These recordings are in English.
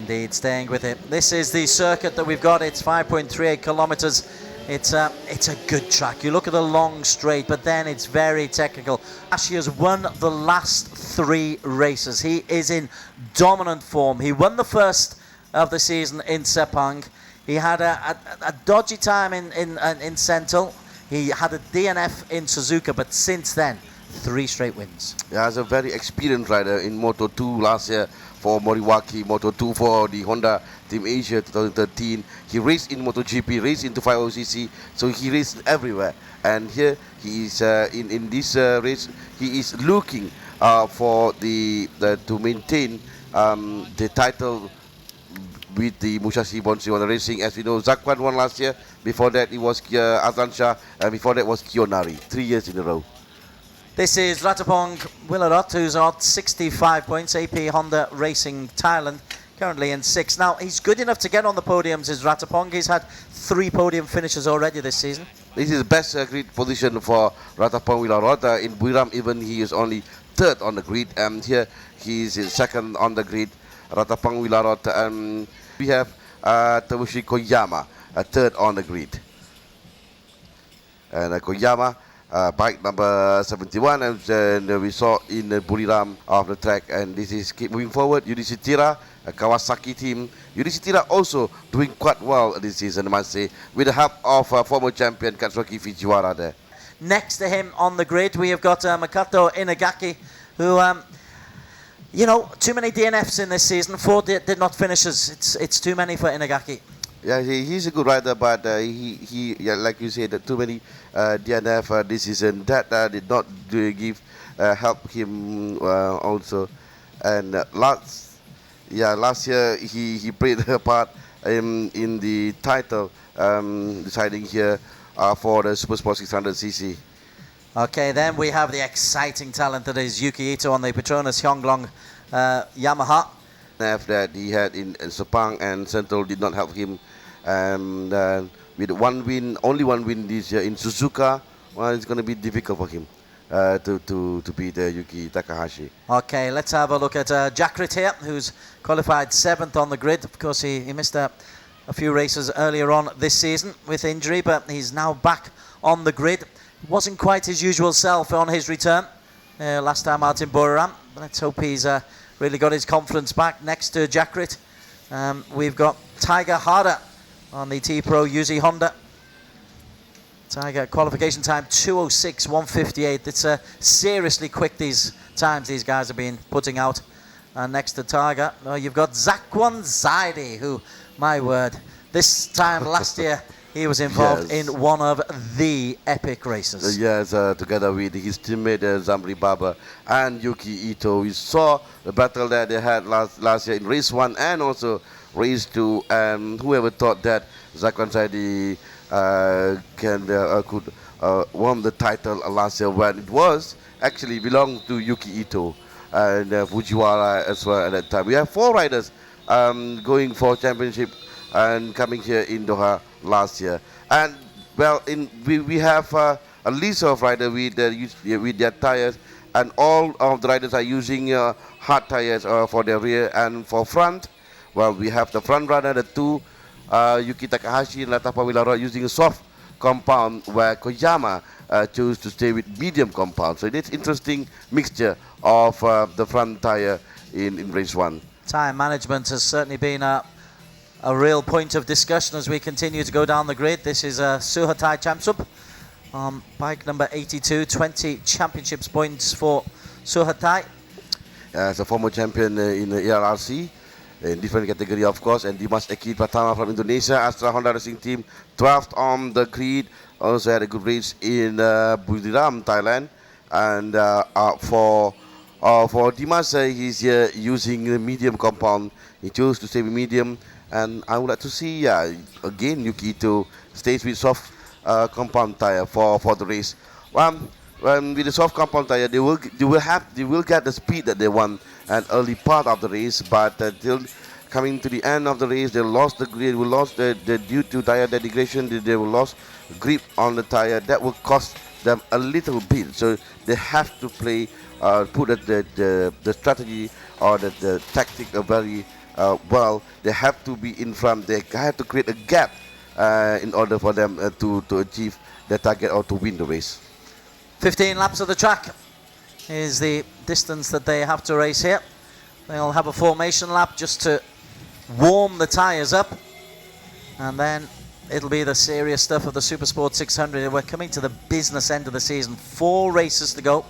indeed, staying with it. This is the circuit that we've got. It's 5.38 kilometers. It's a good track. You look at the long straight, but then it's very technical. Takahashi has won the last 3 races. He is in dominant form. He won the first of the season in Sepang. He had a dodgy time in Sentul. He had a DNF in Suzuka, but since then, 3 straight wins. Yeah, he's a very experienced rider in Moto2 last year for Moriwaki, Moto2 for the Honda Team Asia 2013. He raced in MotoGP, raced into 50cc, so he raced everywhere. And here he is in this race. He is looking for to maintain the title with the Musashi Bonsi on the racing. As we know, Zakwan won last year. Before that, it was Azlan Shah, and before that was Kiyonari. 3 years in a row. This is Ratapong Wilarot, who's on 65 points. AP Honda Racing Thailand, currently in 6th. Now, he's good enough to get on the podiums, is Ratapong. He's had 3 podium finishes already this season. This is the best grid position for Ratapong Wilarot. In Buriram, even he is only 3rd on the grid, and here he is 2nd on the grid. Ratapong Wilarot, and we have Tamushi Koyama, 3rd on the grid. And Koyama, bike number 71, and we saw in the Buriram of the track, and this is keep moving forward. Yudhishthira, a Kawasaki team. Yudhishthira also doing quite well this season, I must say, with the help of former champion Katsuki Fujiwara there. Next to him on the grid, we have got Makoto Inagaki, who, you know, too many DNFs in this season. 4 did not finishes. It's too many for Inagaki. Yeah, he's a good rider, but he yeah, like you said, too many DNF this season. That did not give help him also. And last year he played a part in the title, deciding here for the Super Sport 600cc. Okay, then we have the exciting talent that is Yuki Ito on the Petronas Hyonglong Yamaha. That he had in Sepang and Sentul did not help him, and with only one win this year in Suzuka, well, it's going to be difficult for him to beat Yuki Takahashi. Okay, let's have a look at Jakrit here, who's qualified 7th on the grid. Of course, he missed a few races earlier on this season with injury, but he's now back on the grid. Wasn't quite his usual self on his return last time out in Buriram. Let's hope he's really got his confidence back. Next to Jakrit, we've got Tiger Hada on the T-Pro Uzi Honda. Tiger qualification time 2:06.158. It's seriously quick, these times these guys have been putting out. And next to Tiger, you've got Zakwan Zaidi, who, my word, this time last year he was involved in one of the epic races. Yes, together with his teammate Zamri Baba and Yuki Ito. We saw the battle that they had last year in race 1 and also race 2. And whoever thought that Zakwan Zaidi could won the title last year, when it was actually belonged to Yuki Ito and Fujiwara as well at that time. We have 4 riders going for championship and coming here in Doha last year. And well, we have a list of riders with their tires, and all of the riders are using hard tires for their rear and for front. Well, we have the front runner, the 2 Yuki Takahashi and Ratapong Wilarot using a soft compound, where Koyama chose to stay with medium compound. So it's interesting mixture of the front tire in race 1. Tire management has certainly been a real point of discussion as we continue to go down the grid. This is Suhathai Chamsup, bike number 82, 20 championships points for Suhathai. As a former champion in the ARRC, in different category of course, and Dimas Eki Pratama from Indonesia, Astra Honda Racing Team, 12th on the grid. Also had a good race in Buriram, Thailand. And for Dimas, he's using the medium compound. He chose to stay with medium. And I would like to see, again, Yuki Ito stays with soft compound tire for the race. With the soft compound tire, they will get the speed that they want an early part of the race, but until coming to the end of the race, they lost the grip. We lost due to tire degradation. They will lost grip on the tire. That will cost them a little bit. So they have to play, put the strategy or the tactic very well, they have to be in front. They have to create a gap in order for them to achieve their target or to win the race. 15 laps of the track is the distance that they have to race here. They'll have a formation lap just to warm the tyres up, and then it'll be the serious stuff of the Supersport 600. We're coming to the business end of the season. 4 races to go.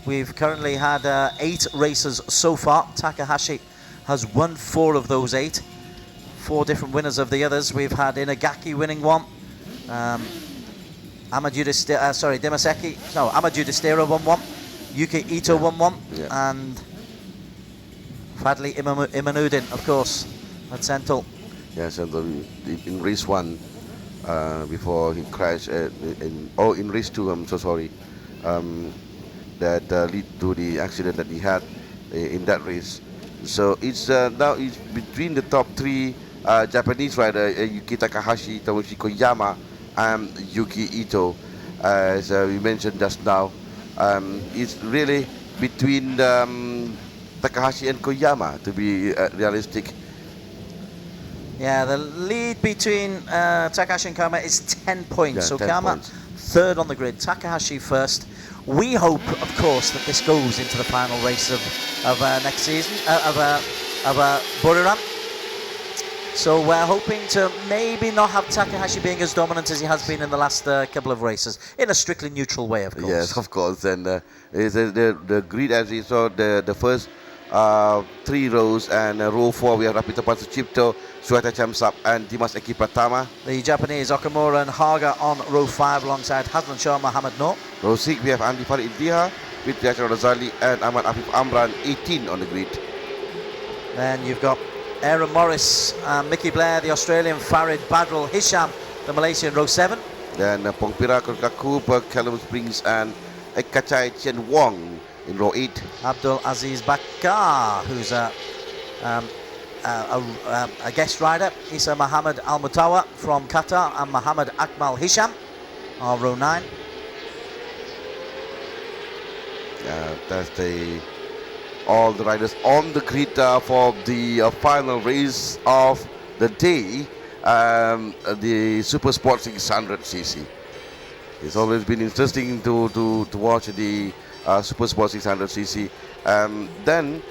We've currently had 8 races so far. Takahashi has won 4 of those 8. 4 different winners of the others. We've had Inagaki winning one. Amadou Destero won one. Yuki Ito won one. Yeah. And Fadli Imanuddin, of course, at Sentul. Yes, and in race 1, before he crashed, in race 2, I'm so sorry, that lead to the accident that he had in that race. So it's now it's between the top 3 Japanese rider, Yuki Takahashi, Tomoshi Koyama, and Yuki Ito. As we mentioned just now, it's really between Takahashi and Koyama, to be realistic. Yeah, the lead between Takahashi and Koyama is 10 points. Yeah, so 10 Koyama points. 3rd on the grid, Takahashi 1st. We hope, of course, that this goes into the final race of next season, of Buriram. So we're hoping to maybe not have Takahashi being as dominant as he has been in the last couple of races, in a strictly neutral way, of course. Yes, of course. And the grid, as you saw, the first 3 rows, and row 4 we have Rapita Suchipto, Sueta Chamsap, and Dimas Eki Pratama. The Japanese Okamura and Haga on row 5 alongside Haslan Shah Mohammed Noor. Row 6 we have Andi Farid Diha with Yashar Razali and Ahmad Afif Amran, 18 on the grid. Then you've got Aaron Morris, Mickey Blair, the Australian, Farid Badrul Hisham, the Malaysian, row 7. Then Pongpira Cooper, Callum Springs, and Ekachai Chen Wong in row 8. Abdul Aziz Bakar, who's a guest rider. Isa Muhammad Al Mutawa from Qatar, and Muhammad Akmal Hisham on row 9. That's all the riders on the grid for the final race of the day, the Super Sport 600cc. It's always been interesting to watch the Super Sport 600cc. Then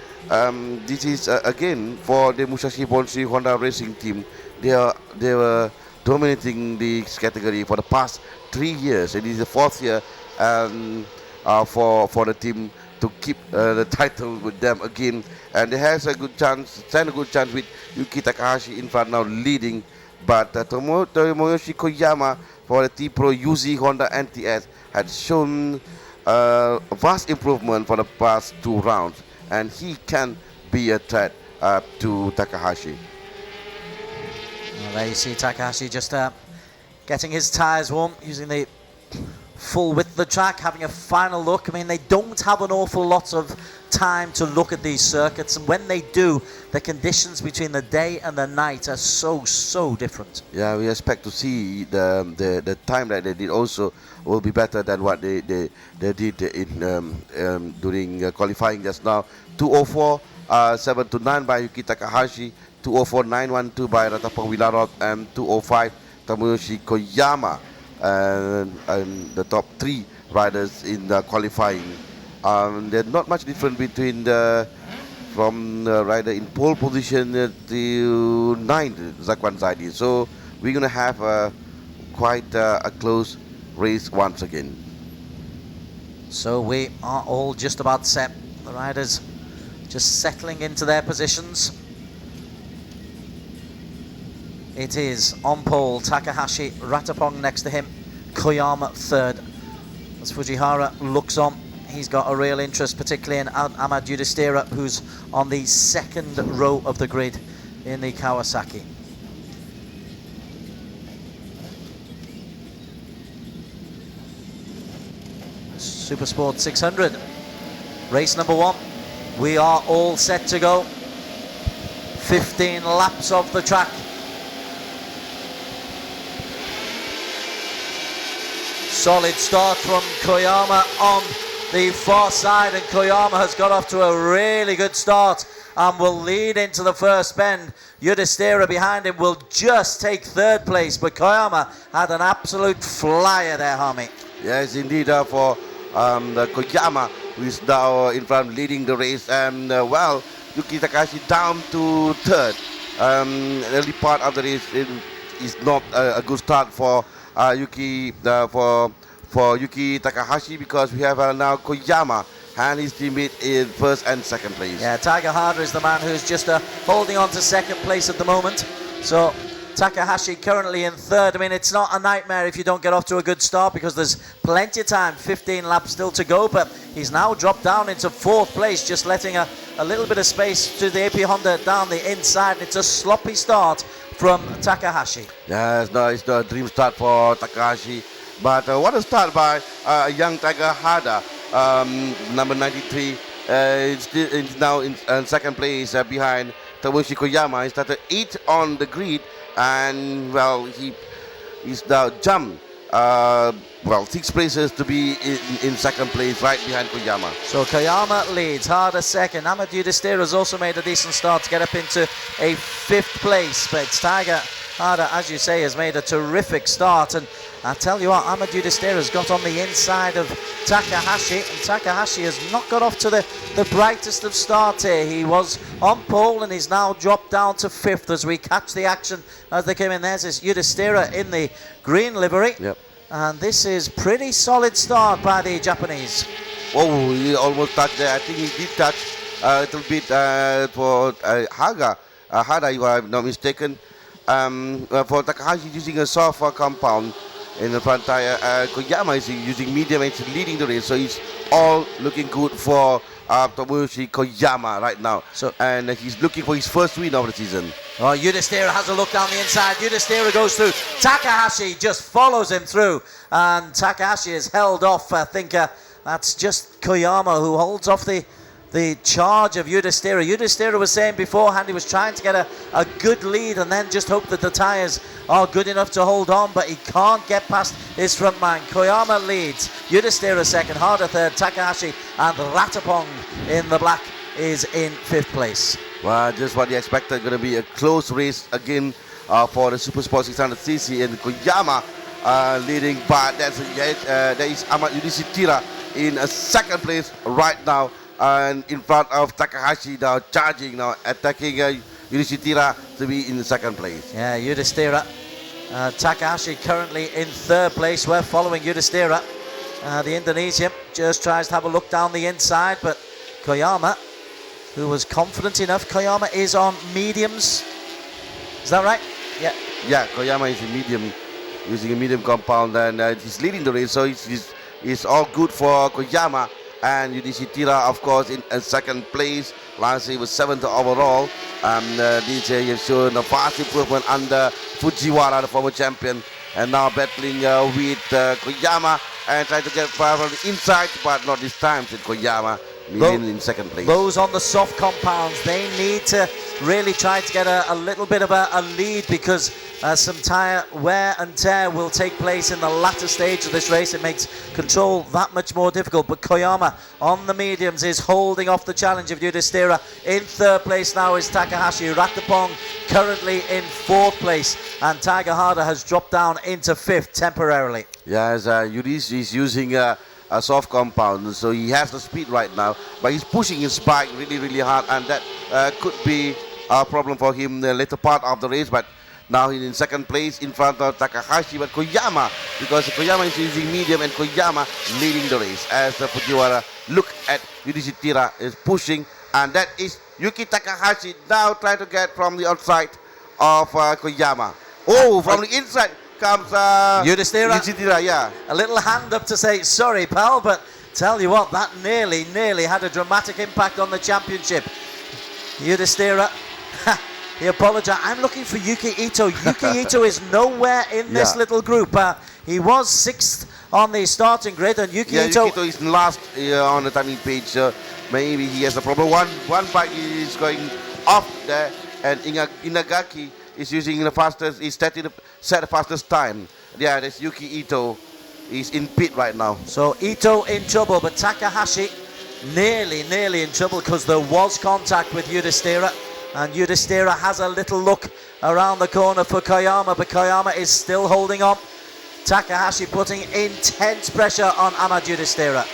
this is again for the Musashi Bonsui Honda Racing team. They were dominating this category for the past 3 years. It is the 4th year for the team to keep the title with them again, and they has a good chance, with Yuki Takahashi in front now leading, but Tomoyoshi Koyama for the T-Pro UZ Honda NTS had shown vast improvement for the past 2 rounds, and he can be a threat to Takahashi. Well, there you see Takahashi just getting his tyres warm, using the full width of the track, having a final look. I mean, they don't have an awful lot of time to look at these circuits, and when they do, the conditions between the day and the night are so different. Yeah, we expect to see the time that they did also will be better than what they did in during qualifying just now. 2:04.729 by Yuki Takahashi, 2:04.912 by Ratapong Wilarot, and 2:05 Tomoyoshi Koyama. And the top 3 riders in the qualifying. There's not much difference between from the rider in pole position to 9th, Zakwan Zaidi. So we're going to have quite a close race once again. So we are all just about set. The riders just settling into their positions. It is on pole, Takahashi, Ratapong next to him, Koyama 3rd. As Fujihara looks on, he's got a real interest, particularly in Ahmad Yudhistira, who's on the 2nd row of the grid in the Kawasaki. Supersport 600, race number 1. We are all set to go. 15 laps of the track. Solid start from Koyama on the far side, and Koyama has got off to a really good start and will lead into the first bend. Yudhishthira behind him will just take third place, but Koyama had an absolute flyer there, Hami. Yes, indeed, for the Koyama, who is now in front leading the race. And well, Yuki Takahashi down to third. Early part of the race is not a good start for Yuki Takahashi, because we have now Koyama and his teammate in first and second place. Yeah, Tiger Hada is the man who's just holding on to second place at the moment. So Takahashi currently in third. I mean, it's not a nightmare if you don't get off to a good start, because there's plenty of time, 15 laps still to go, but he's now dropped down into fourth place, just letting a little bit of space to the AP Honda down the inside, and it's a sloppy start from Takahashi. Yeah, it's not a dream start for Takahashi, but what a start by young Tiger Hada, number 93. It's now in second place behind Tomoshi Koyama. He started 8th on the grid, and well, he's now jumped 6 places to be in second place, right behind Koyama. So Koyama leads, Hada second. Ahmed Yudhishthira has also made a decent start to get up into a 5th place, but it's Tiger Hada, as you say, has made a terrific start. And I tell you what, Ahmed Yudhishthira has got on the inside of Takahashi, and Takahashi has not got off to the brightest of starts here. He was on pole and he's now dropped down to 5th as we catch the action as they came in. There's this Yudhishthira in the green livery. Yep. And this is pretty solid start by the Japanese. Oh, he almost touched there. I think he did touch a little bit for Hada, if I'm not mistaken. For Takahashi, using a soft compound in the front tire. Koyama is using medium and he's leading the race, so it's all looking good for Tomoshi Koyama right now. And he's looking for his first win of the season. Oh, Yudhishthira has a look down the inside. Yudhishthira goes through. Takahashi just follows him through, and Takahashi is held off. I think that's just Koyama who holds off the charge of Yudhishthira. Yudhishthira was saying beforehand he was trying to get a good lead and then just hope that the tyres are good enough to hold on, but he can't get past his front man. Koyama leads, Yudhishthira second, Hada third, Takahashi and Ratapong in the black is in 5th place. Well, just what you expected, going to be a close race again for the Super Sport 600cc, and Koyama leading, but there is Ahmad Yudhishthira in second place right now, and in front of Takahashi now charging, now attacking Yudhishthira to be in the second place. Yeah, Yudhishthira. Takahashi currently in 3rd place. We're following Yudhishthira. The Indonesian just tries to have a look down the inside, but Koyama, who was confident enough. Koyama is on mediums. Is that right? Yeah. Yeah, Koyama is a medium, using a medium compound, and he's leading the race, so it's all good for Koyama. And Yudhishthira, of course, in second place. Last year he was 7th overall. DJ has shown a fast improvement under Fujiwara, the former champion, and now battling with Koyama and trying to get far from the inside, but not this time, said Koyama. In second place. Those on the soft compounds, they need to really try to get a little bit of a lead, because some tyre wear and tear will take place in the latter stage of this race. It makes control that much more difficult, but Koyama on the mediums is holding off the challenge of Yudhishthira. In 3rd place now is Takahashi. Ratapong currently in 4th place, and Tiger Hada has dropped down into 5th temporarily. Yes, Yudhishthira is using a soft compound, so he has the speed right now, but he's pushing his bike really hard, and that could be a problem for him the later part of the race. But now he's in second place in front of Takahashi, but Koyama, because Koyama is using medium and Koyama leading the race as the Fujiwara look at Yudhishthira is pushing, and that is Yuki Takahashi now trying to get from the outside of Koyama. Oh, from the inside comes Yudhishthira. Yeah. A little hand up to say, sorry pal, but tell you what, that nearly had a dramatic impact on the championship. Yudhishthira, he apologized. I'm looking for Yuki Ito. Yuki Ito is nowhere in this little group. He was 6th on the starting grid, and Yuki Ito is last on the timing page. Maybe he has a problem. One bike is going off there, and Inagaki is using the fastest, is set the fastest time. Yeah, that's Yuki Ito. He's in pit right now. So Ito in trouble, but Takahashi nearly in trouble because there was contact with Yudhishthira, and Yudhishthira has a little look around the corner for Koyama, but Koyama is still holding on. Takahashi putting intense pressure on Ahmad Yudhishthira.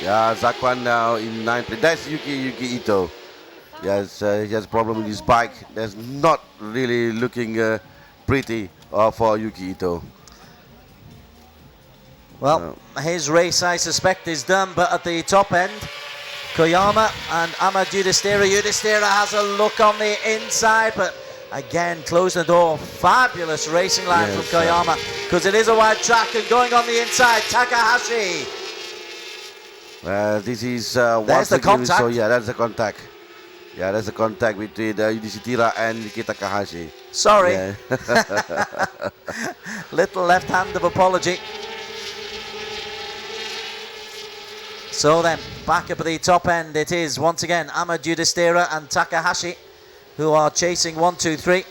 Yeah, Zakwan now in 9th place. That's Yuki Ito. Yes, he has a problem with his bike. That's not really looking pretty for Yuki Ito. Well, his race, I suspect, is done, but at the top end, Koyama and Ahmad Yudhishthira. Yudhishthira has a look on the inside, but again, close the door. Fabulous racing line from Koyama, because it is a wide track, and going on the inside, Takahashi. This is there's the contact. So yeah, that's the contact. Yeah, that's the contact between Yudhishthira and Takahashi. Sorry. Yeah. Little left hand of apology. So then, back up at the top end, it is once again Ahmad Yudhishthira and Takahashi who are chasing 1, 2, 3.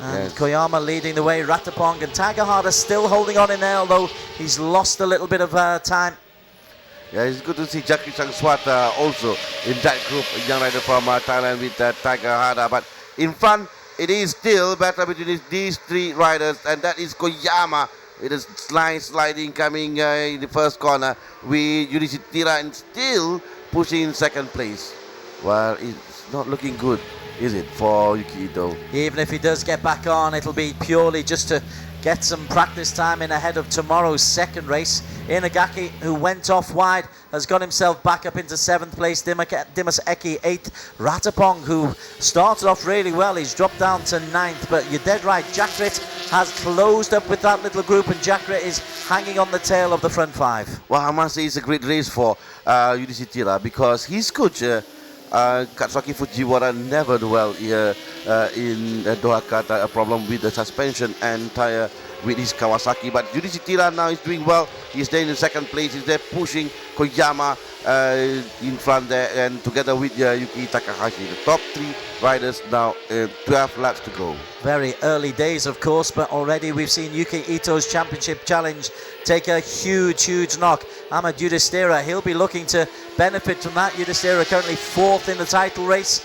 And Koyama leading the way, Ratapong and Tiger Hada still holding on in there, although he's lost a little bit of time. Yeah, it's good to see Jackie Changswat also in that group, a young rider from Thailand with Tiger Hada. But in front, it is still battle between these three riders, and that is Koyama. It is sliding coming in the first corner with Yudhishthira and still pushing in second place. Well, it's not looking good, is it, for Yuki Ito? Even if he does get back on, it'll be purely just to get some practice time in ahead of tomorrow's second race. Inagaki, who went off wide, has got himself back up into 7th place. Dimas Eki 8th. Ratapong, who started off really well, he's dropped down to 9th. But you're dead right, Jakrit has closed up with that little group, and Jakrit is hanging on the tail of the front 5. Well, I must say it's a great race for Yudhishthira, because his coach, Katsuaki Fujiwara, never do well here in Doha, Qatar. A problem with the suspension and tire with his Kawasaki. But Yudhishthira now is doing well. He's there in the second place. He's there pushing Koyama in front there, and together with Yuki Takahashi. The top 3 riders now, 12 laps to go. Very early days, of course, but already we've seen Yuki Ito's championship challenge take a huge knock. Ahmad Yudhishthira, he'll be looking to benefit from that. Yudhishthira currently 4th in the title race.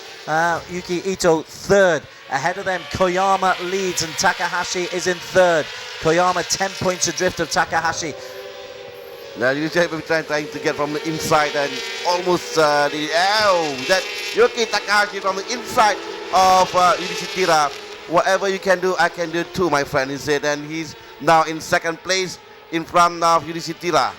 Yuki Ito 3rd. Ahead of them, Koyama leads and Takahashi is in 3rd. Koyama 10 points adrift of Takahashi. Now Yudhishthira trying to get from the inside, and almost that Yuki Takahashi from the inside of Yudhishthira. Whatever you can do, I can do too, my friend, he said, and he's now in second place in front of Yudhishthira.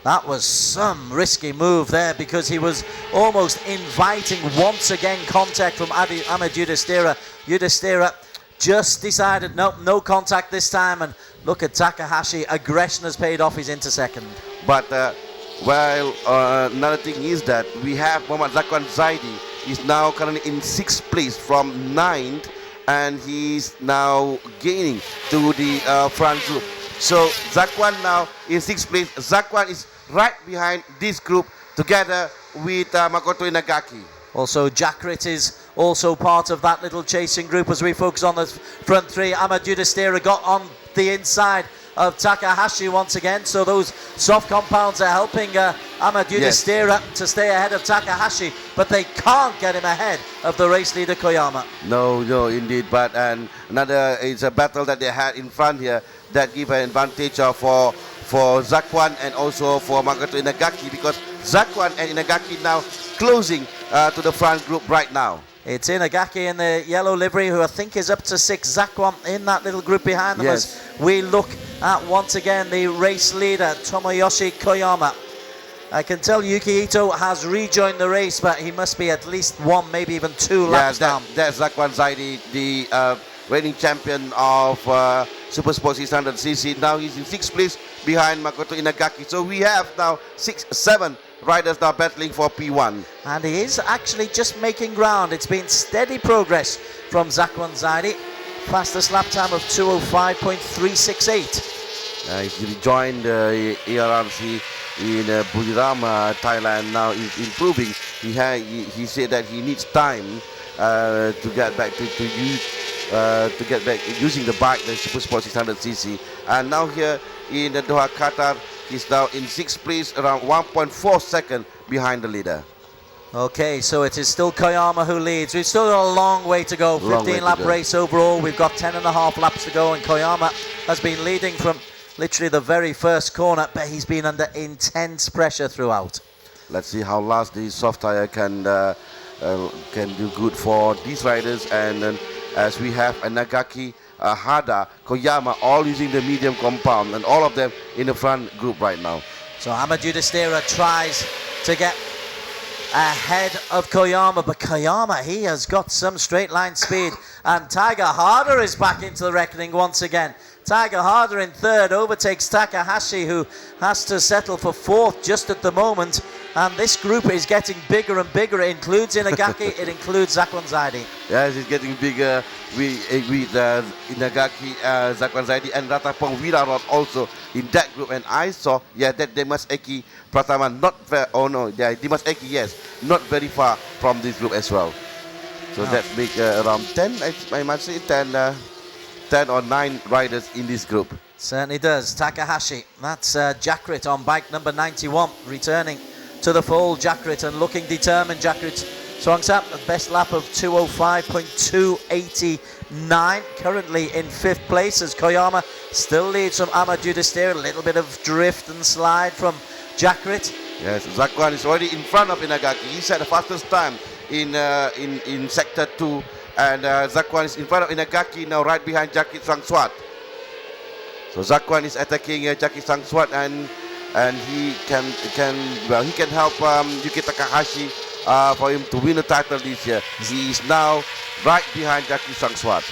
That was some risky move there, because he was almost inviting once again contact from Ahmad Yudhishthira. Yudhishthira just decided no contact this time, and look at Takahashi, aggression has paid off, he's into second. But another thing is that we have Muhammad Zakwan Zaidi. He's now currently in 6th place from 9th, and he's now gaining to the front group. So Zakwan now in 6th place. Zakwan is right behind this group together with Makoto Inagaki. Also, Jakrit is also part of that little chasing group as we focus on the front 3. Ahmad Yudhishthira got on the inside of Takahashi once again, so those soft compounds are helping Ahmad Yudhishthira to stay ahead of Takahashi, but they can't get him ahead of the race leader Koyama. No, indeed. But it's a battle that they had in front here that give an advantage for Zakwan and also for Makoto Inagaki, because Zakwan and Inagaki now closing to the front group right now. It's Inagaki in the yellow livery, who I think is up to 6. Zakwan in that little group behind them as we look at once again the race leader Tomoyoshi Koyama. I can tell Yuki Ito has rejoined the race, but he must be at least 1, maybe even 2 laps down. That's Zakwan Zaidi, the reigning champion of Super Sport 600cc. Now he's in 6th place behind Makoto Inagaki. So we have now 7 riders now battling for P1. And he is actually just making ground. It's been steady progress from Zakwan Zaidi. Fastest lap time of 2:05.368. He rejoined ARRC in Buriram, Thailand. Now is improving. He said that he needs time to get back to get back using the bike, the Super Sport 600cc. And now here in Doha, Qatar, he's now in 6th place, around 1.4 seconds behind the leader. Okay, so it is still Koyama who leads. We've still got a long way to go. 15-lap race overall. We've got 10.5 laps to go, and Koyama has been leading from literally the very first corner, but he's been under intense pressure throughout. Let's see how last the soft tire can do good for these riders. And then as we have a Nagaki, Hada, Koyama, all using the medium compound, and all of them in the front group right now. So Amadou Destira tries to get ahead of Koyama, but Koyama, he has got some straight line speed, and Tiger Harder is back into the reckoning once again. Tiger Harder in third overtakes Takahashi, who has to settle for fourth just at the moment, and this group is getting bigger and bigger. It includes Inagaki, it includes Zakwan Zaidi. Yes, it's getting bigger with Inagaki, Zakwan Zaidi, and Ratapong Virarot also in that group. And I saw, that Dimas Eki Pratama not very, Dimas Eki, yes, not very far from this group as well. So that makes around 10, I must say 10 or 9 riders in this group. Certainly does. Takahashi, that's Jakrit on bike number 91, returning to the fold. Jakrit, and looking determined. Jakrit Swangsap, the best lap of 2:05.289, currently in 5th place, as Koyama still leads from Amadou Destira. A little bit of drift and slide from Jakrit. Yes, Zakwan is already in front of Inagaki. He set the fastest time in sector 2, and Zakwan is in front of Inagaki now, right behind Jaki Sangswat. So Zakwan is attacking Jaki Sangswat, and he can help Yuki Takahashi for him to win the title this year. He is now right behind Jaki Sangswat.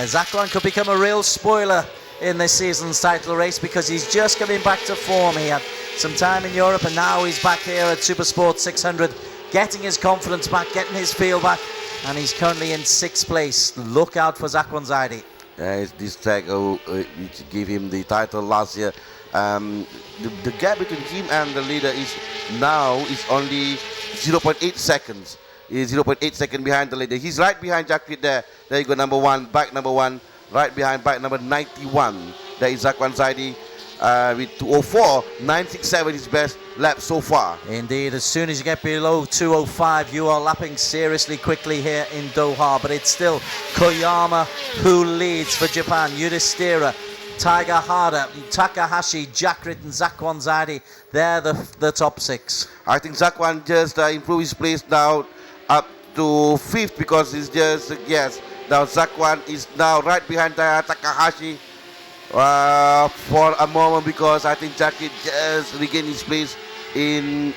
Zakwan could become a real spoiler in this season's title race, because he's just coming back to form. He had some time in Europe, and now he's back here at Supersport 600, getting his confidence back, getting his feel back, and he's currently in 6th place. Look out for Zakwan Zaidi. It's this track which gave him the title last year. The gap between him and the leader is only 0.8 seconds. He's 0.8 seconds behind the leader. He's right behind Jakrit there. There you go, number 1, bike number 1, right behind bike number 91. There is Zakwan Zaidi with 2:04.967, his best lap so far. Indeed, as soon as you get below 2:05, you are lapping seriously quickly here in Doha. But it's still Koyama who leads for Japan. Yudhishthira, Tiger Hada, Takahashi, Jakrit, and Zakwan Zaidi. They're the top 6. I think Zakwan just improved his place now up to 5th, because he's just, now Zakwan is now right behind Takahashi for a moment, because I think Jakrit just regained his place in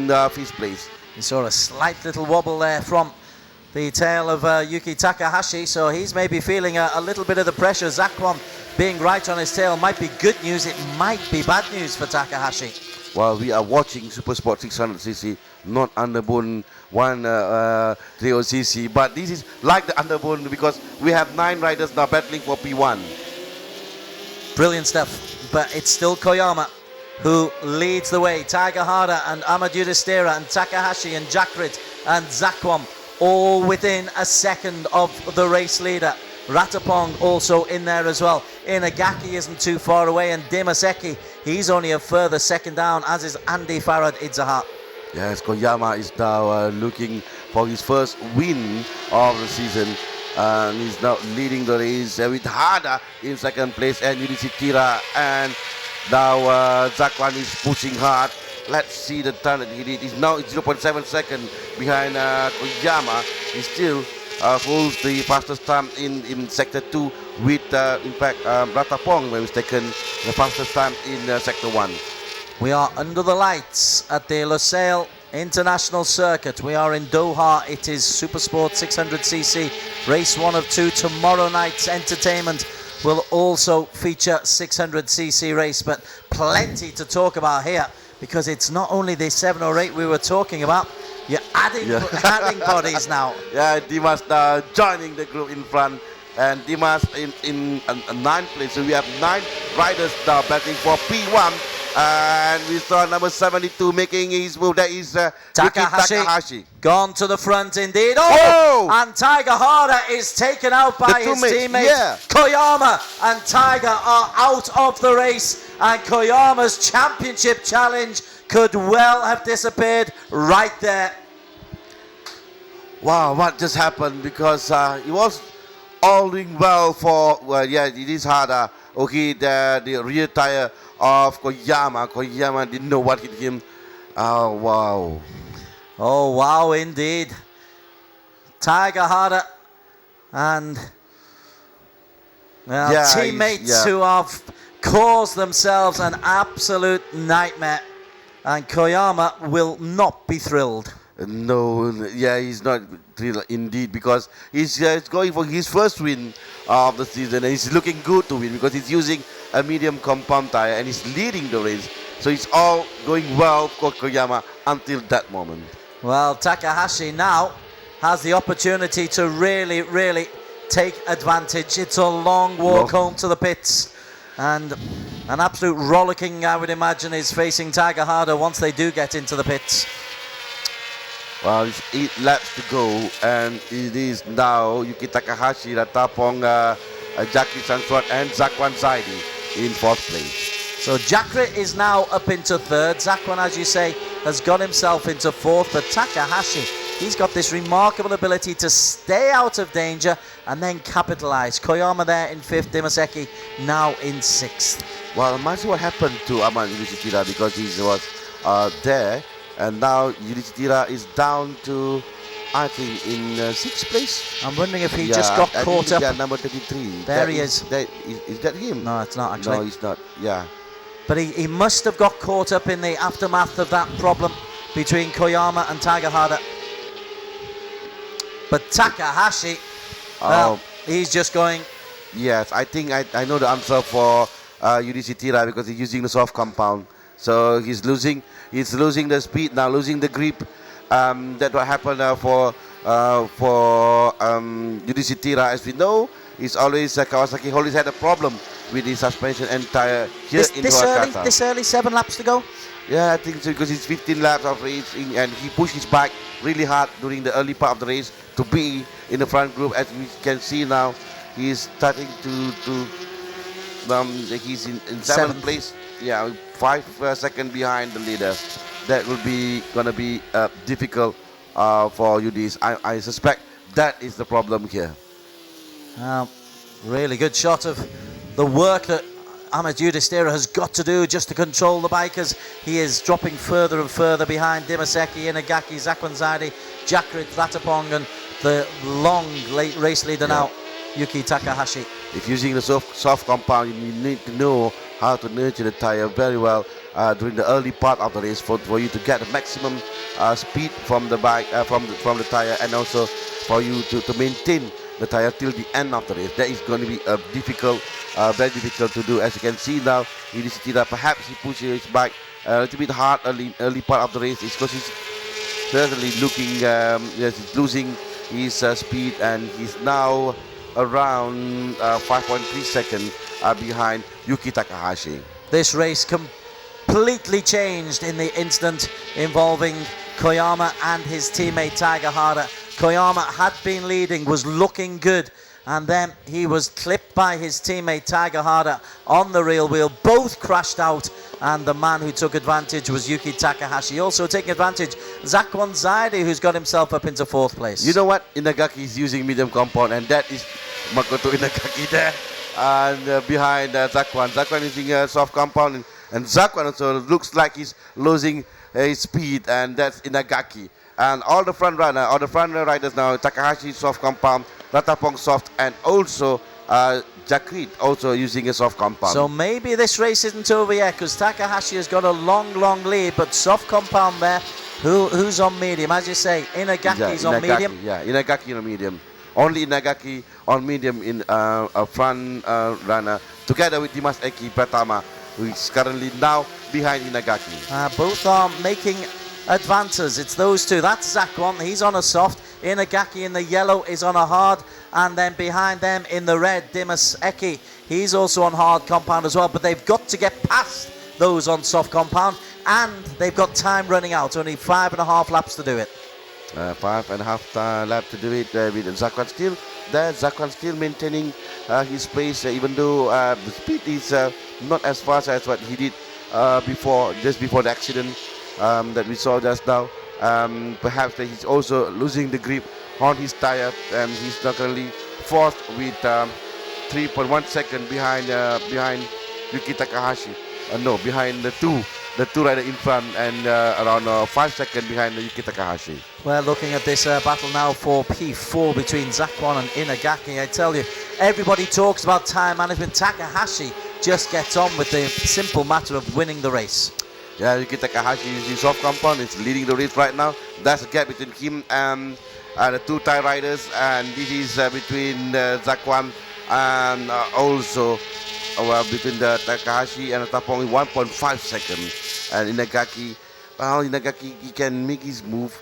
5th place. You saw a slight little wobble there from the tail of Yuki Takahashi, so he's maybe feeling a little bit of the pressure. Zakwan being right on his tail might be good news, it might be bad news for Takahashi. Well, we are watching Supersport 600cc, not Underbone 130cc, but this is like the Underbone, because we have 9 riders now battling for P1. Brilliant stuff, but it's still Koyama who leads the way. Tiger Hada and Amadou Destira and Takahashi and Jakrit and Zakwan all within a second of the race leader. Ratapong also in there as well. Inagaki isn't too far away, and Dimaseki, he's only a further second down, as is Andy Farad Idzahat. Yes, Koyama is now looking for his first win of the season. And he's now leading the race with Hada in 2nd place, and Yudhishthira, and now Zakwan is pushing hard. Let's see the time that he did. He's now 0.7 seconds behind Koyama. He still holds the fastest time in sector 2 with, in fact, Ratapong, who has taken the fastest time in sector 1. We are under the lights at the Lusail International Circuit. We are in Doha. It is Supersport 600cc, race 1 of 2. Tomorrow night's entertainment will also feature 600cc race, but plenty to talk about here, because it's not only the 7 or 8 we were talking about. You're adding bodies now. Yeah, Dimas joining the group in front, and Dimas in 9th place. So we have 9 riders now battling for P1. And we saw number 72 making his move. That is Takahashi. Gone to the front indeed. Oh! And Tiger Hada is taken out by his teammate. Yeah. Koyama and Tiger are out of the race. And Koyama's championship challenge could well have disappeared right there. Wow, what just happened? Because he was all doing well for, well, yeah, it is Hada. Okay, the rear tire of Koyama. Koyama didn't know what hit him. Oh, wow. Oh, wow, indeed. Hada and teammates who have caused themselves an absolute nightmare. And Koyama will not be thrilled. No, yeah, he's not thrilled indeed, because he's going for his first win of the season, and he's looking good to win because he's using a medium compound tire and he's leading the race. So it's all going well for Koyama until that moment. Well, Takahashi now has the opportunity to really, really take advantage. It's a long walk home to the pits, and an absolute rollicking, I would imagine, is facing Hada once they do get into the pits. Well, it's 8 laps to go, and it is now Yuki Takahashi, Ratapong, Jackie Sanswat, and Zakwan Zaidi in 4th place. So Jakrit is now up into 3rd. Zakwan, as you say, has got himself into 4th, but Takahashi, he's got this remarkable ability to stay out of danger and then capitalise. Koyama there in 5th, Dimaseki now in 6th. Well, I'm not sure what happened to Aman Yudhishthira, because he was there. And now Yudhishthira is down to, I think, in 6th place. I'm wondering if he just got caught up. Yeah, number 33. There he is. Is that him? No, it's not actually. No, it's not. Yeah. But he must have got caught up in the aftermath of that problem between Koyama and Hada. But Takahashi, well, he's just going. Yes, I think I know the answer for Yudhishthira, because he's using the soft compound. So he's losing the speed now, losing the grip. That's what happened for Yudhishthira. As we know, he's always Kawasaki always had a problem with his suspension and tire here in Qatar. This early, 7 laps to go. Yeah, I think so, because it's 15 laps of racing, and he pushed his bike really hard during the early part of the race to be in the front group. As we can see now, he's starting to he's in 7th place. Yeah, 5 seconds behind the leader. That will be gonna be difficult for UDs. I suspect that is the problem here. Really good shot of the work that Ahmed Yudhishthira has got to do just to control the bikers. He is dropping further and further behind Dimaseki, Inagaki, Zakwanzadi, Jakrit, Ratapong, and the long late race leader now, Yuki Takahashi. If using the soft compound, you need to know how to nurture the tire very well during the early part of the race for you to get the maximum speed from the bike, from the tire, and also for you to maintain the tire till the end of the race. That is going to be very difficult to do. As you can see now, Yudhishthira, perhaps he pushes his bike a little bit hard early part of the race. It's because he's certainly looking, he's losing his speed, and he's now around 5.3 seconds behind Yuki Takahashi. This race completely changed in the incident involving Koyama and his teammate Hada. Koyama had been leading, was looking good, and then he was clipped by his teammate Hada on the rear wheel. Both crashed out, and the man who took advantage was Yuki Takahashi. Also taking advantage, Zakwan Zaidi, who's got himself up into 4th place. You know what? Inagaki is using medium compound, and that is Makoto Inagaki there. And behind Zakwan. Zakwan is using a soft compound, and Zakwan also looks like he's losing his speed, and that's Inagaki. And all the front riders now, Takahashi soft compound, Ratapong soft, and also Jakrit also using a soft compound. So maybe this race isn't over yet, because Takahashi has got a long lead, but soft compound there. Who's on medium? As you say, Inagaki's on medium. Yeah, Inagaki on medium. Only Inagaki on medium in a front runner, together with Dimas Eki Pratama, who is currently now behind Inagaki. Both are making advances. It's those two. That's Zakwan. He's on a soft. Inagaki in the yellow is on a hard. And then behind them in the red, Dimas Eki. He's also on hard compound as well. But they've got to get past those on soft compound. And they've got time running out. Only 5.5 laps to do it. 5.5 lap to do it with Zakwan still there. Zakwan still maintaining his pace, even though the speed is not as fast as what he did just before the accident. that we saw just now. Perhaps that he's also losing the grip on his tire, and he's not currently fourth with 3.1 second behind Yuki Takahashi. Behind the two rider in front, and around 5 seconds behind Yuki Takahashi. Well, looking at this battle now for P4 between Zakwan and Inagaki, I tell you, everybody talks about time management. Takahashi just gets on with the simple matter of winning the race. Yeah, Yuki Takahashi is the soft compound. It's leading the race right now. That's the gap between him and the two Thai riders, and this is between Zakwan and also between the Takahashi and Tapong 1.5 seconds. And Inagaki, he can make his move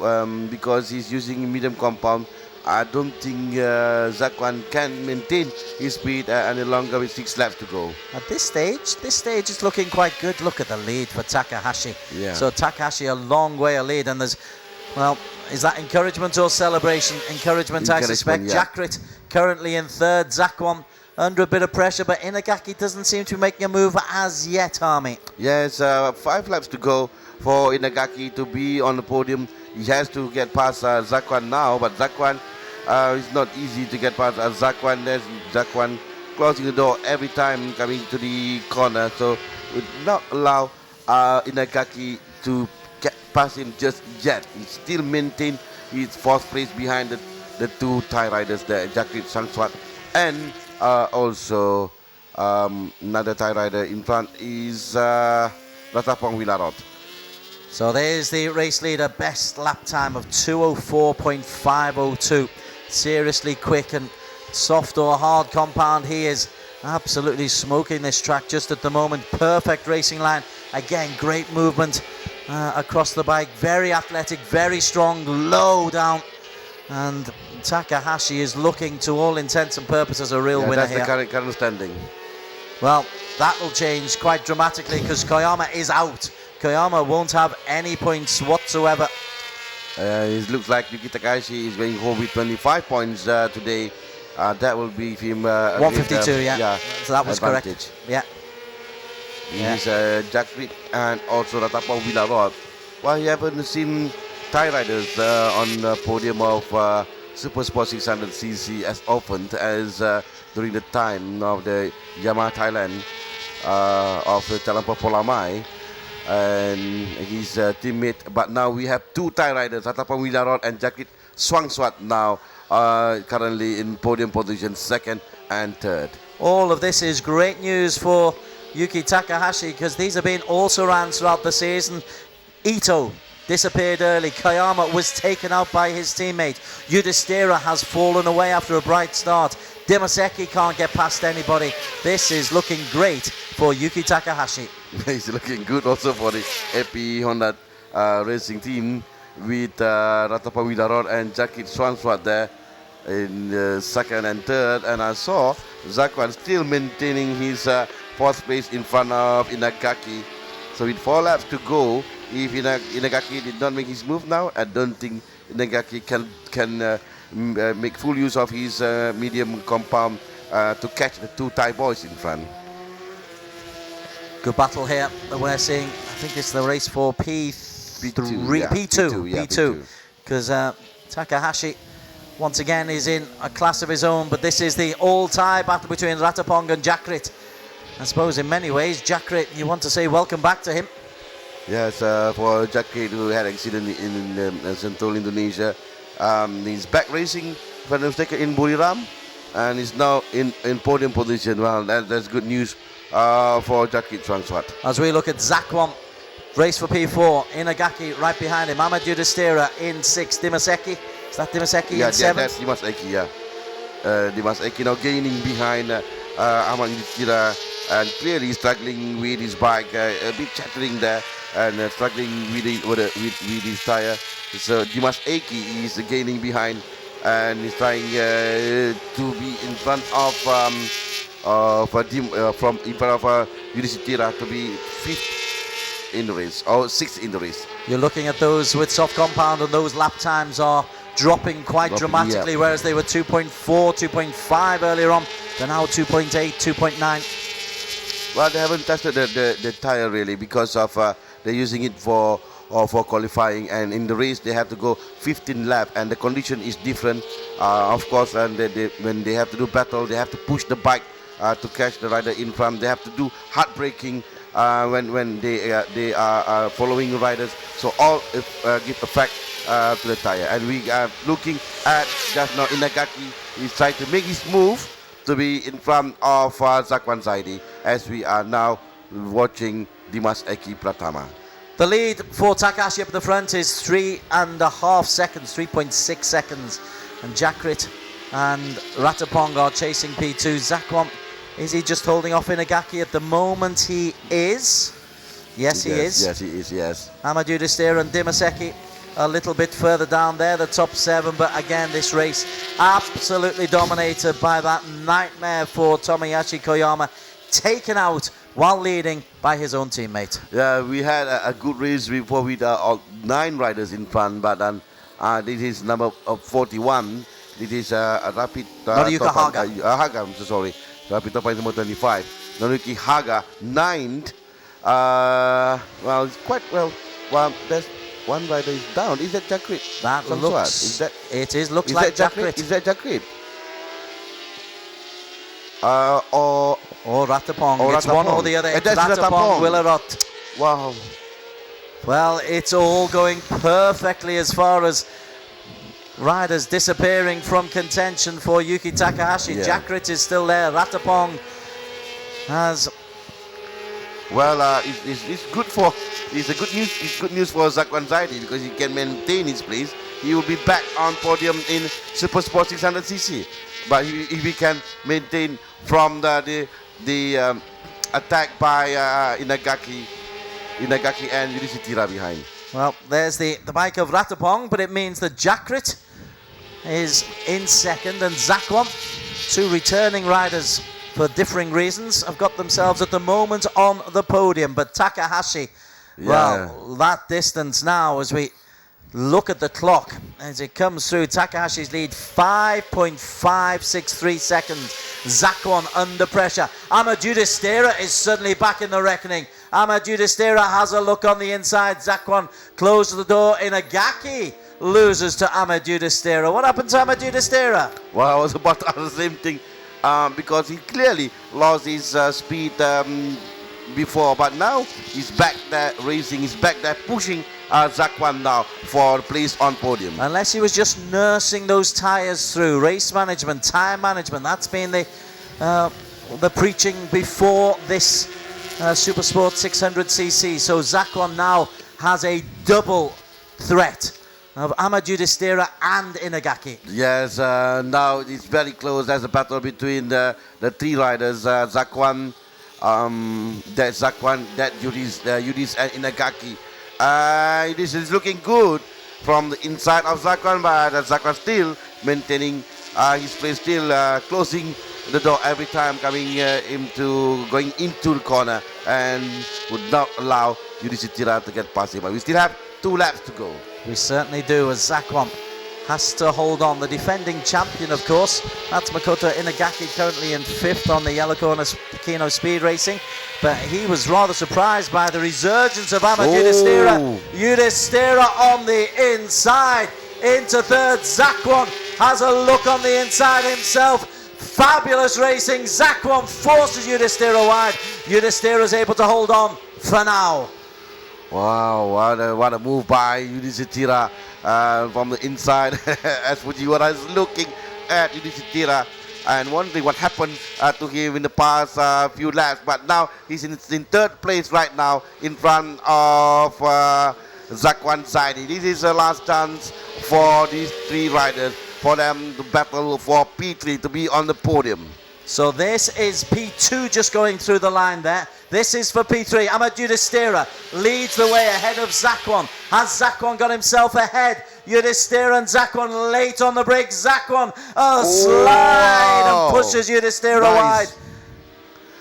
because he's using medium compound. I don't think Zakwan can maintain his speed any longer with 6 laps to go. At this stage is looking quite good. Look at the lead for Takahashi. Yeah. So Takahashi a long way a lead, and there's, well, is that encouragement or celebration? Encouragement, I suspect. Yeah. Jakrit currently in third. Zakwan under a bit of pressure, but Inagaki doesn't seem to be making a move as yet, Army. Yes, 5 laps to go for Inagaki to be on the podium. He has to get past Zakwan now, but Zakwan, it's not easy to get past Zakwan. There's Zakwan closing the door every time coming to the corner, so would not allow Inagaki to get past him just yet. He still maintain his 4th place behind the two Thai riders there, Jakrit Sangswat, and also another Thai rider in front is Ratapong Wilarot. So there's the race leader, best lap time of 2:04.502. Seriously quick and soft or hard compound. He is absolutely smoking this track just at the moment. Perfect racing line. Again, great movement across the bike. Very athletic, very strong, low down. And Takahashi is looking, to all intents and purposes, a real winner here. That's the current standing. Well, that will change quite dramatically because Koyama is out. Koyama won't have any points whatsoever. It looks like Yuki Takahashi is going home with 25 points today. That will be him 152, yeah. So that was advantage. Correct. Yeah. He's Jakrit and also Ratapong Wilarot. Well, you haven't seen Thai riders on the podium of Super Sport 600cc as often as during the time of the Yamaha Thailand of Chalampa Polamai and his teammate. But now we have two Thai riders, Ratapong Wilarot and Jakrit Swangswat, now currently in podium position 2nd and 3rd. All of this is great news for Yuki Takahashi because these have been also ran throughout the season. Ito disappeared early. Koyama was taken out by his teammate. Yudhishthira has fallen away after a bright start. Dimaseki can't get past anybody. This is looking great for Yuki Takahashi. He's looking good also for the AP Honda racing team with Ratapong Wilarot and Jakrit Swangswat there in 2nd and 3rd. And I saw Zakwan still maintaining his 4th place in front of Inagaki. So with 4 laps to go, if Inagaki did not make his move now, I don't think Inagaki can make full use of his medium compound to catch the two Thai boys in front. Good battle here that we're seeing. I think it's the race for P2. Because Takahashi once again is in a class of his own, but this is the all-Thai battle between Ratapong and Jakrit. I suppose in many ways, Jakrit, you want to say welcome back to him. Yes, for Jakrit, who had an accident in Sentul, Indonesia. He's back racing, if I'm not mistaken, in Buriram, and is now in podium position. Well, that's good news for Jakrit Swangswat. As we look at Zakwan, race for P4, Inagaki right behind him, Ahmad Yudhishthira in 6th, Dimaseki, is that Dimaseki in 7th? Yeah, that's Dimaseki, yeah. Dimaseki now gaining behind Ahmad Yudhishthira, and clearly struggling with his bike, a bit chattering there, and struggling with his tire. So Dimaseki is gaining behind, and he's trying to be in front of Yudhishthira to be 5th in the race, or 6th in the race. You're looking at those with soft compound, and those lap times are dropping quite dramatically, whereas they were 2.4, 2.5 earlier on. They're now 2.8, 2.9. Well, they haven't tested the tire really because of they're using it for or for qualifying, and in the race they have to go 15 laps, and the condition is different, of course, and when they have to do battle, they have to push the bike to catch the rider in front. They have to do hard braking when they are following riders, so all give effect to the tire. And we are looking at just now Inagaki is trying to make his move to be in front of Zakwan Zaidi, as we are now watching Dimas Eki Pratama. The lead for Takahashi up the front is 3.5 seconds, 3.6 seconds. And Jakrit and Ratapong are chasing P2. Zakwan, is he just holding off Inagaki at the moment? He is. Yes, he is. Yes, he is, yes. Amadou Destira and Dimaseki a little bit further down there, the top 7. But again, this race absolutely dominated by that nightmare for Tomoyashi Koyama, taken out while leading by his own teammate. Yeah, we had a good race before with all 9 riders in front, but this is number 41. This is Rapid Noriyuki Haga. Haga, I'm so sorry. Rapid Top is number 25. Noriyuki Haga, 9th. Well, it's quite well. Well, there's one rider is down. Is that Jakrit? That looks. Is that, it is. Looks like Jakrit. Is that Jakrit? Or Ratapong. Or it's Ratapong. one or the other. It's That's Ratapong, Willarot. Wow. Well, it's all going perfectly as far as riders disappearing from contention for Yuki Takahashi. Yeah. Jakrit is still there. Ratapong has. Well, it's good for. It's good news for Zakwan Zaidi, because he can maintain his place. He will be back on podium in Super Sport 600cc. But if he can maintain from the attack by Inagaki and Yudhishthira behind. Well, there's the bike of Ratapong, but it means that Jakrit is in second, and Zakwan, 2 returning riders for differing reasons, have got themselves at the moment on the podium. But Takahashi, well, that distance now, as we look at the clock as it comes through, Takahashi's lead 5.563 seconds. Zakwan under pressure. Amadou Destira is suddenly back in the reckoning. Amadou Destira has a look on the inside. Zakwan closes the door. Inagaki loses to Amadou Destira. What happened to Amadou Destira? Well, I was about to ask the same thing, because he clearly lost his speed before, but now he's back there racing, he's back there pushing Zakwan now for place on podium. Unless he was just nursing those tyres through. Race management, tyre management, that's been the preaching before this Super Sport 600cc. So Zakwan now has a double threat of Amadou Destira and Inagaki. Yes, now it's very close. There's a battle between the 3 riders, Zakwan, that Zakwan, that Yudis and Inagaki. This is looking good from the inside of Zakwan, but Zakwan still maintaining his place, still closing the door every time going into the corner, and would not allow Yudhishthira to get past him. But we still have 2 laps to go. We certainly do, as Zakwan has to hold on. The defending champion, of course, that's Makoto Inagaki, currently in 5th on the Yellow Corner Kino Speed Racing. But he was rather surprised by the resurgence of Amadou Destira. Yudhishthira on the inside into 3rd. Zakwan has a look on the inside himself. Fabulous racing. Zakwan forces Yudhishthira wide. Yudhishthira is able to hold on for now. Wow, what a move by Yudhishthira from the inside. As Fujiwara is looking at Yudhishthira and wondering what happened to him in the past few laps. But now he's in 3rd place right now in front of Zakwan Zaidi. This is the last chance for these 3 riders, for them to battle for P3 to be on the podium. So this is P2 just going through the line there. This is for P3. Amadou Destira leads the way ahead of Zakwan. Has Zakwan got himself ahead? Yudhishthira and Zakwan late on the brake. Zakwan slide and pushes Yudhishthira wide.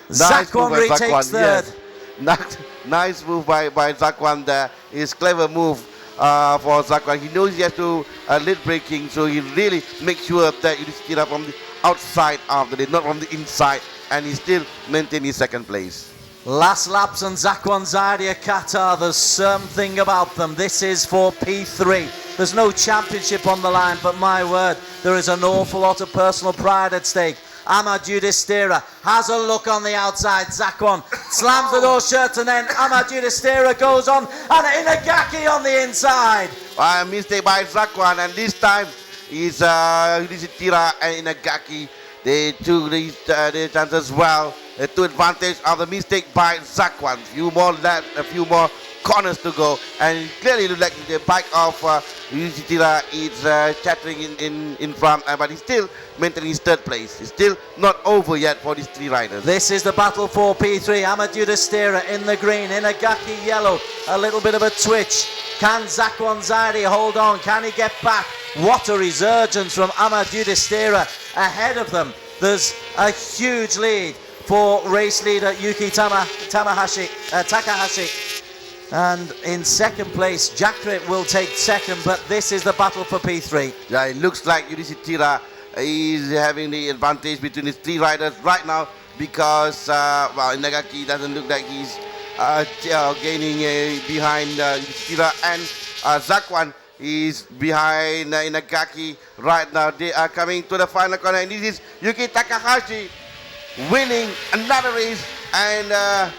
Zakwan retakes 3rd. Yes. Nice move by Zakwan there. It's clever move for Zakwan. He knows he has to lead braking, so he really makes sure that Yudhishthira from the outside of the lead, not from the inside, and he still maintains his 2nd place. Last laps and Zakwan Zaidi Qatar, there's something about them. This is for P3. There's no championship on the line, but my word, there is an awful lot of personal pride at stake. Ahmad Yudhishthira has a look on the outside. Zakwan slams the door shut, and then Ahmad Yudhishthira goes on, and Inagaki on the inside. A mistake by Zakwan, and this time is Yudhishthira and Inagaki. They took their chances well. They took advantage of the mistake by Zakwan. A few more corners to go, and clearly look like the bike of Yudhishthira is chattering in front, but he's still maintaining his third place. It's still not over yet for these three riders. This is the battle for P3. Ahmad Yudhishthira in the green, Inagaki yellow, a little bit of a twitch. Can Zakwan Zaidi hold on? Can he get back? What a resurgence from Ahmad Yudhishthira. Ahead of them, there's a huge lead for race leader Yuki Takahashi. And in second place, Jakrit will take second, but this is the battle for P3. Yeah, it looks like Yudhishthira is having the advantage between his three riders right now because, Inagaki doesn't look like he's gaining behind Yudhishthira, and Zakwan is behind Inagaki right now. They are coming to the final corner, and this is Yuki Takahashi winning another race and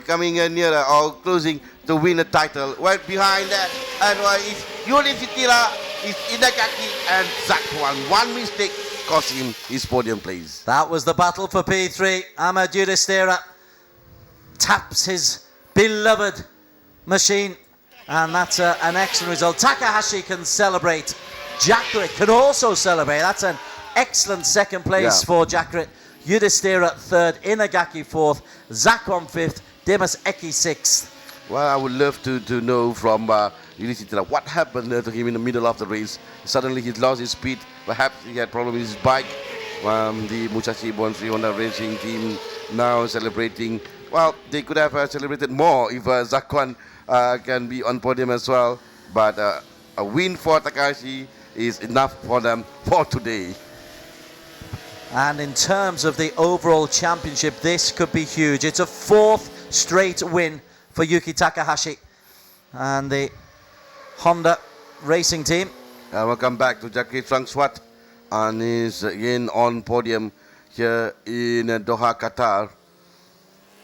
coming nearer or closing to win a title. Right behind that, and is Yudhishthira, is Inagaki and Zakwan. One mistake cost him his podium place. That was the battle for P3. Ahmad Yudhishthira taps his beloved machine, and that's an excellent result. Takahashi can celebrate. Jakrit can also celebrate. That's an excellent second place for Jakrit. Yudhishthira third, Inagaki fourth, Zakwan fifth, Dimas Eki sixth. Well, I would love to know from Yudhishthira what happened to him in the middle of the race. Suddenly he lost his speed. Perhaps he had problems with his bike. The Musashi Bonsri Honda Racing team now celebrating. Well, they could have celebrated more if Zakwan can be on podium as well. But a win for Takahashi is enough for them for today. And in terms of the overall championship, this could be huge. It's a fourth straight win for Yuki Takahashi and the Honda racing team. Welcome back to Jakrit Swangswat, and is again on podium here in Doha, Qatar.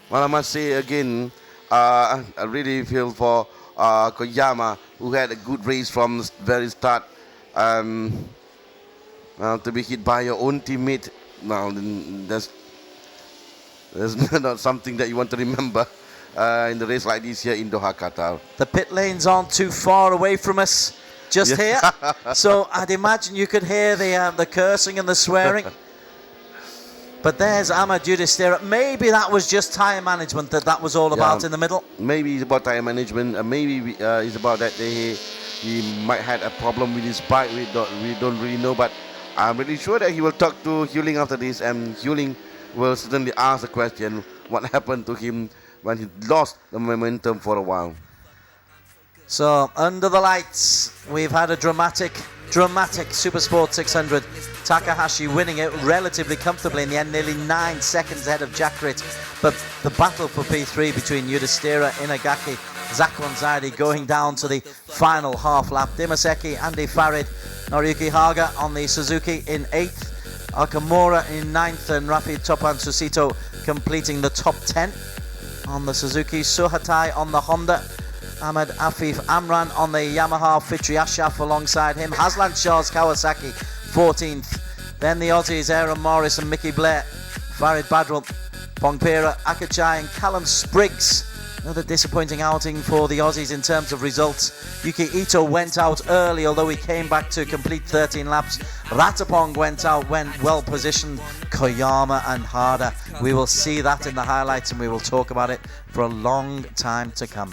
Well, I must say again, I really feel for Koyama, who had a good race from the very start. To be hit by your own teammate, now that's not something that you want to remember in the race like this here in Doha, Qatar. The pit lanes aren't too far away from us, just here. So I'd imagine you could hear the cursing and the swearing. But there's Ahmad Yudhishthira. Maybe that was just tyre management that was all about in the middle. Maybe it's about tyre management. Maybe it's about that he might have a problem with his bike. We don't really know, but I'm really sure that he will talk to Huling after this, and Huling will certainly ask the question what happened to him when he lost the momentum for a while. So under the lights, we've had a dramatic Supersport 600. Takahashi winning it relatively comfortably in the end, nearly 9 seconds ahead of Jakrit. But the battle for P3 between Yudhishthira, Inagaki, Zakwan Zaidi going down to the final half lap. Dimaseki, Andy Farid, Noriyuki Haga on the Suzuki in 8th, Akamura in 9th, and Rafi Topan Susito completing the top 10 on the Suzuki. Suhatai on the Honda, Ahmed Afif Amran on the Yamaha, Fitri Ashraf alongside him, Haslan Shah's Kawasaki 14th, then the Aussies Aaron Morris and Mickey Blair, Farid Badrul, Pongpira, Akachai and Callum Spriggs. Another disappointing outing for the Aussies in terms of results. Yuki Ito went out early, although he came back to complete 13 laps. Ratapong went out, went well positioned. Koyama and Hada. We will see that in the highlights, and we will talk about it for a long time to come.